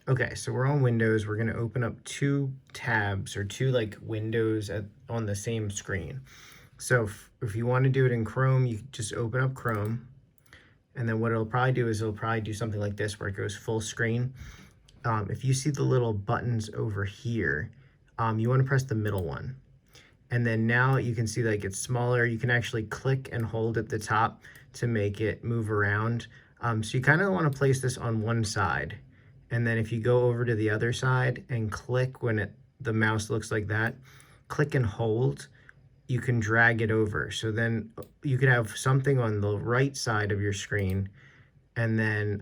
Okay, so we're on Windows. We're gonna open up two tabs or two like windows on the same screen. So if you want to do it in Chrome, you just open up Chrome, and then what it'll probably do is it'll probably do something like this where it goes full screen. If you see the little buttons over here, you want to press the middle one. And then now you can see like it's smaller. You can actually click and hold at the top to make it move around. So you kind of want to place this on one side. And then if you go over to the other side and click when the mouse looks like that, click and hold, you can drag it over. So then you could have something on the right side of your screen. And then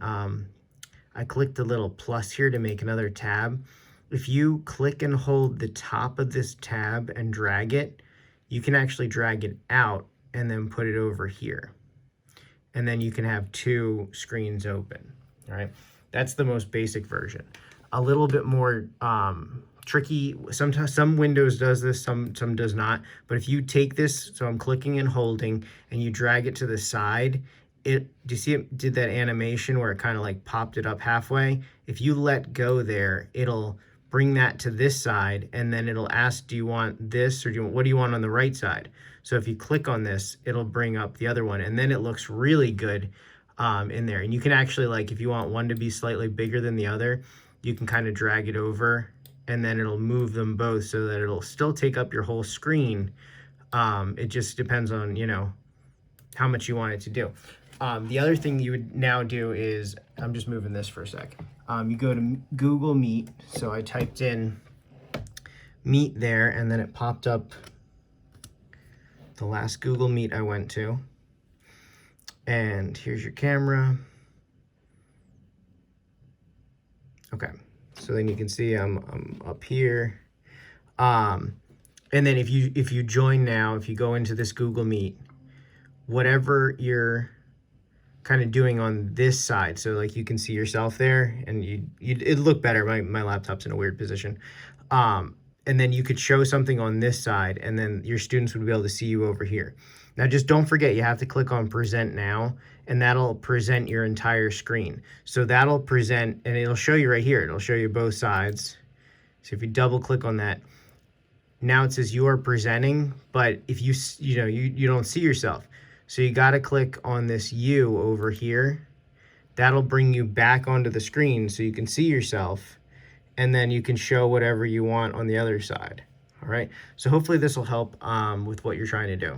I clicked the little plus here to make another tab. If you click and hold the top of this tab and drag it, you can actually drag it out and then put it over here. And then you can have two screens open, all right? That's the most basic version. A little bit more tricky. Sometimes some Windows does this, some does not. But if you take this, so I'm clicking and holding, and you drag it to the side, do you see it did that animation where it kind of like popped it up halfway? If you let go there, it'll bring that to this side, and then it'll ask, do you want this, or what do you want on the right side? So if you click on this, it'll bring up the other one, and then it looks really good in there. And you can actually, like, if you want one to be slightly bigger than the other, you can kind of drag it over, and then it'll move them both so that it'll still take up your whole screen. It just depends on, how much you want it to do. The other thing you would now do is, I'm just moving this for a sec. You go to Google Meet. So I typed in Meet there, and then it popped up the last Google Meet I went to. And here's your camera. Okay, so then you can see I'm up here. And then if you join now, if you go into this Google Meet, whatever you're kind of doing on this side, so like you can see yourself there, and it'd look better. My laptop's in a weird position. And then you could show something on this side, and then your students would be able to see you over here. Now just don't forget, you have to click on Present Now, and that'll present your entire screen. So that'll present, and it'll show you right here. It'll show you both sides. So if you double click on that, now it says you are presenting, but if you don't see yourself. So you got to click on this U over here. That'll bring you back onto the screen so you can see yourself, and then you can show whatever you want on the other side. All right. So hopefully this will help with what you're trying to do.